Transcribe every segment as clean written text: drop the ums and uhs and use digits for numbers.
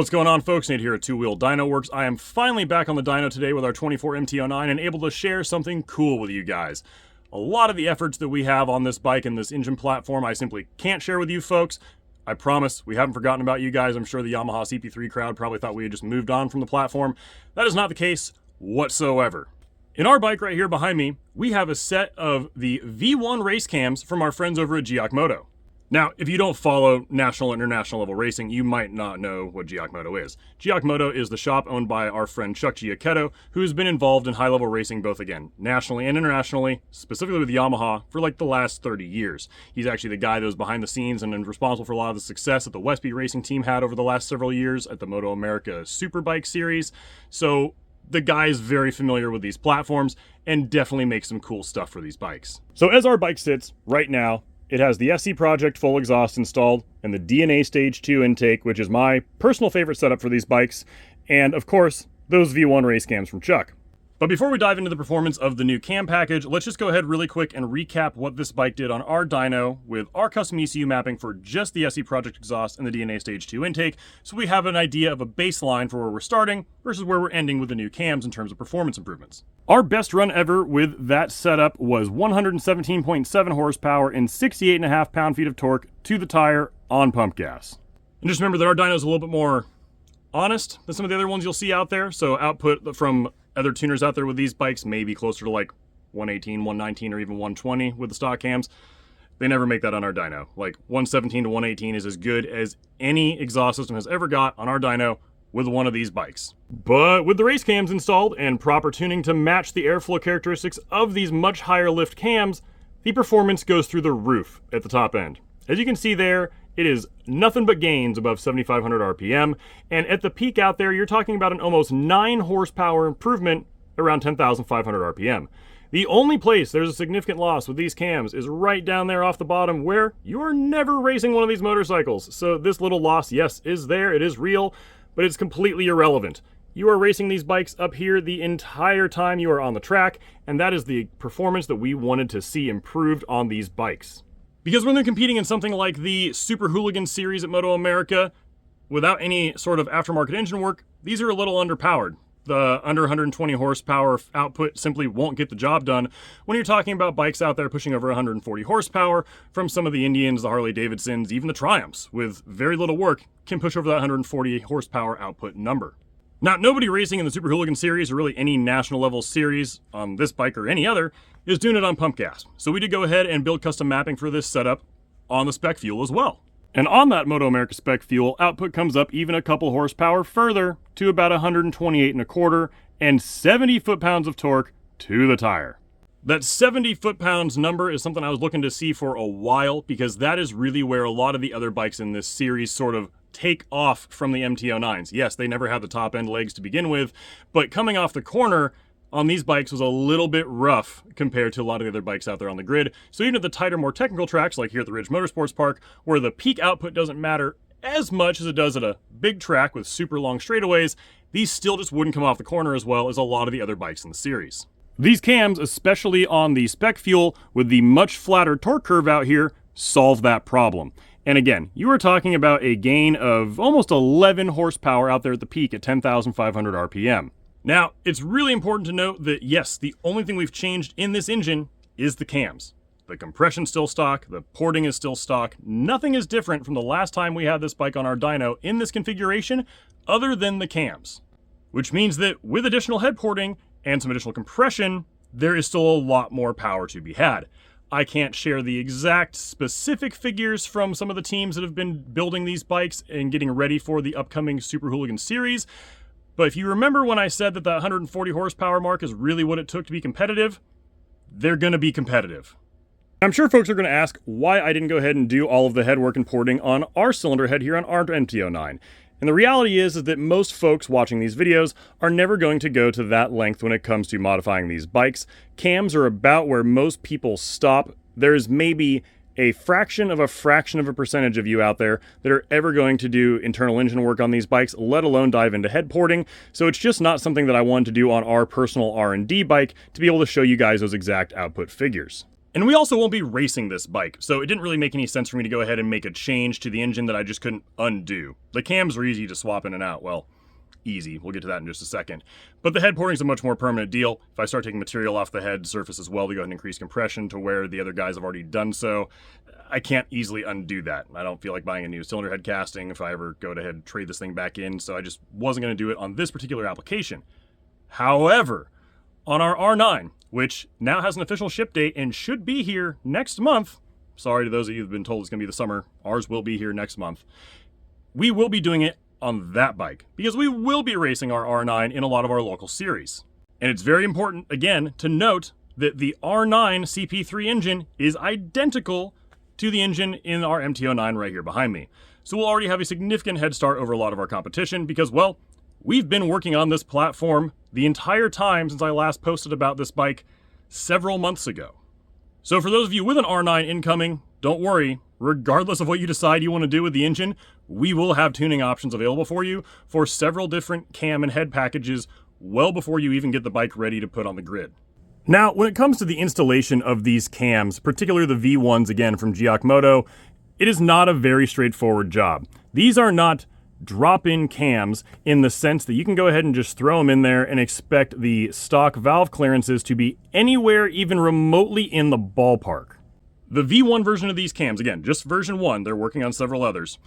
What's going on, folks? Nate here at Two Wheel Dyno Works. I am finally back on the dyno today with our 24 MT09 and able to share something cool with you guys. A lot of the efforts that we have on this bike and this engine platform I simply can't share with you folks. I promise we haven't forgotten about you guys. I'm sure the Yamaha CP3 crowd probably thought we had just moved on from the platform. That is not the case whatsoever. In our bike right here behind me, we have a set of the V1 race cams from our friends over at Giaccmoto. Now, if you don't follow national and international level racing, you might not know what Giaccmoto is. Giaccmoto is the shop owned by our friend Chuck Giacchetto, who has been involved in high-level racing both, again, nationally and internationally, specifically with Yamaha, for like the last 30 years. He's actually the guy that was behind the scenes and responsible for a lot of the success that the Westby Racing team had over the last several years at the Moto America Superbike Series. So the guy is very familiar with these platforms and definitely makes some cool stuff for these bikes. So as our bike sits right now, it has the SC Project full exhaust installed and the DNA Stage 2 intake, which is my personal favorite setup for these bikes, and of course, those V1 race cams from Chuck. But before we dive into the performance of the new cam package, let's just go ahead really quick and recap what this bike did on our dyno with our custom ECU mapping for just the SC Project exhaust and the DNA Stage 2 intake, so we have an idea of a baseline for where we're starting versus where we're ending with the new cams in terms of performance improvements. Our best run ever with that setup was 117.7 horsepower and 68.5 pound-feet of torque to the tire on pump gas. And just remember that our dyno is a little bit more honest than some of the other ones you'll see out there, so output from other tuners out there with these bikes may be closer to like 118, 119, or even 120 with the stock cams. They never make that on our dyno. Like 117 to 118 is as good as any exhaust system has ever got on our dyno with one of these bikes. But with the race cams installed and proper tuning to match the airflow characteristics of these much higher lift cams, the performance goes through the roof at the top end. As you can see there, it is nothing but gains above 7,500 RPM, and at the peak out there, you're talking about an almost 9 horsepower improvement around 10,500 RPM. The only place there's a significant loss with these cams is right down there off the bottom where you are never racing one of these motorcycles. So this little loss, yes, is there, it is real, but it's completely irrelevant. You are racing these bikes up here the entire time you are on the track, and that is the performance that we wanted to see improved on these bikes. Because when they're competing in something like the Super Hooligan series at Moto America, without any sort of aftermarket engine work, these are a little underpowered. The under 120 horsepower output simply won't get the job done when you're talking about bikes out there pushing over 140 horsepower from some of the Indians, the Harley Davidsons, even the Triumphs, with very little work, can push over that 140 horsepower output number. Now, nobody racing in the Super Hooligan series or really any national level series on this bike or any other is doing it on pump gas. So we did go ahead and build custom mapping for this setup on the Spec fuel as well. And on that Moto America Spec fuel, output comes up even a couple horsepower further to about 128.25 and 70 foot-pounds of torque to the tire. That 70 foot-pounds number is something I was looking to see for a while because that is really where a lot of the other bikes in this series sort of take off from the MT09s. Yes, they never had the top end legs to begin with, but coming off the corner on these bikes was a little bit rough compared to a lot of the other bikes out there on the grid. So even at the tighter, more technical tracks like here at the Ridge Motorsports Park, where the peak output doesn't matter as much as it does at a big track with super long straightaways, these still just wouldn't come off the corner as well as a lot of the other bikes in the series. These cams, especially on the Spec fuel with the much flatter torque curve out here, solve that problem. And again, you are talking about a gain of almost 11 horsepower out there at the peak at 10,500 RPM. Now, it's really important to note that yes, the only thing we've changed in this engine is the cams. The compression's still stock, the porting is still stock, nothing is different from the last time we had this bike on our dyno in this configuration other than the cams. Which means that with additional head porting and some additional compression, there is still a lot more power to be had. I can't share the exact specific figures from some of the teams that have been building these bikes and getting ready for the upcoming Super Hooligan series, but if you remember when I said that the 140 horsepower mark is really what it took to be competitive, they're going to be competitive. I'm sure folks are going to ask why I didn't go ahead and do all of the headwork and porting on our cylinder head here on our MT09. And the reality is that most folks watching these videos are never going to go to that length when it comes to modifying these bikes. Cams are about where most people stop. There's maybe a fraction of a percentage of you out there that are ever going to do internal engine work on these bikes, let alone dive into head porting. So it's just not something that I wanted to do on our personal R&D bike to be able to show you guys those exact output figures. And we also won't be racing this bike, so it didn't really make any sense for me to go ahead and make a change to the engine that I just couldn't undo. The cams were easy to swap in and out. Well, easy. We'll get to that in just a second. But the head porting is a much more permanent deal. If I start taking material off the head surface as well to go ahead and increase compression to where the other guys have already done so, I can't easily undo that. I don't feel like buying a new cylinder head casting if I ever go ahead and trade this thing back in, so I just wasn't going to do it on this particular application. However, on our R9, which now has an official ship date and should be here next month, sorry to those of you who've been told it's going to be the summer, ours will be here next month, we will be doing it on that bike, because we will be racing our R9 in a lot of our local series. And it's very important, again, to note that the R9 CP3 engine is identical to the engine in our MT09 right here behind me. So we'll already have a significant head start over a lot of our competition because, well, we've been working on this platform the entire time since I last posted about this bike several months ago. So for those of you with an R9 incoming, don't worry. Regardless of what you decide you want to do with the engine, we will have tuning options available for you for several different cam and head packages well before you even get the bike ready to put on the grid. Now, when it comes to the installation of these cams, particularly the V1s again from Giaccmoto, it is not a very straightforward job. These are not drop-in cams in the sense that you can go ahead and just throw them in there and expect the stock valve clearances to be anywhere even remotely in the ballpark. The V1 version of these cams, again, just version 1, they're working on several others,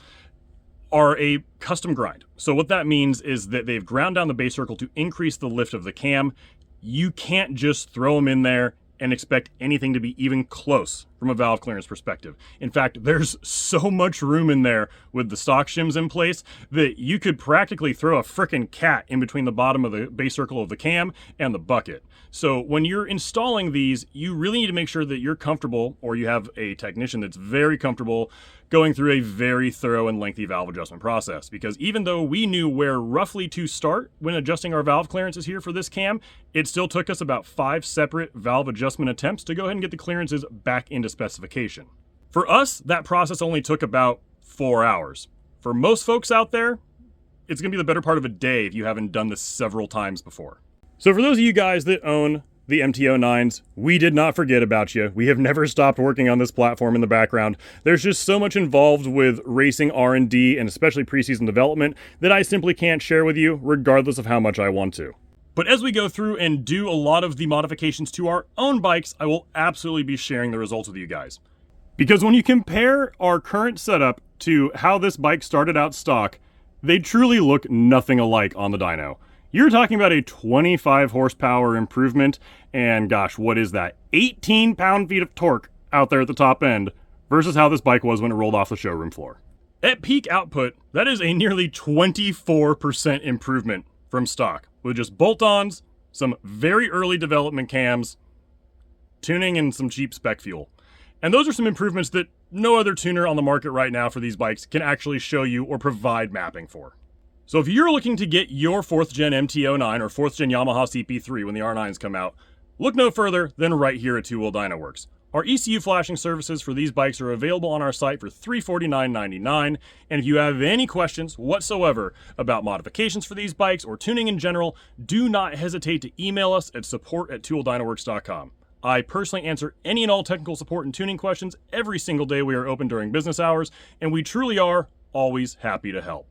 are a custom grind. So what that means is that they've ground down the base circle to increase the lift of the cam. You can't just throw them in there and expect anything to be even close from a valve clearance perspective. In fact, there's so much room in there with the stock shims in place that you could practically throw a frickin' cat in between the bottom of the base circle of the cam and the bucket. So when you're installing these, you really need to make sure that you're comfortable, or you have a technician that's very comfortable going through a very thorough and lengthy valve adjustment process. Because even though we knew where roughly to start when adjusting our valve clearances here for this cam, it still took us about 5 separate valve adjustment attempts to go ahead and get the clearances back into specification. For us, that process only took about 4 hours. For most folks out there, it's going to be the better part of a day if you haven't done this several times before. So for those of you guys that own the MT09s, we did not forget about you. We have never stopped working on this platform in the background. There's just so much involved with racing R&D and especially preseason development that I simply can't share with you regardless of how much I want to. But as we go through and do a lot of the modifications to our own bikes, I will absolutely be sharing the results with you guys. Because when you compare our current setup to how this bike started out stock, they truly look nothing alike on the dyno. You're talking about a 25 horsepower improvement, and gosh, what is that? 18 pound-feet of torque out there at the top end versus how this bike was when it rolled off the showroom floor. At peak output, that is a nearly 24% improvement from stock, with just bolt-ons, some very early development cams, tuning, and some cheap spec fuel. And those are some improvements that no other tuner on the market right now for these bikes can actually show you or provide mapping for. So if you're looking to get your 4th gen MT09 or 4th gen Yamaha CP3 when the R9s come out, look no further than right here at Two Wheel Dyno Works. Our ECU flashing services for these bikes are available on our site for $349.99, and if you have any questions whatsoever about modifications for these bikes or tuning in general, do not hesitate to email us at support@twowheeldynoworks.com. I personally answer any and all technical support and tuning questions every single day we are open during business hours, and we truly are always happy to help.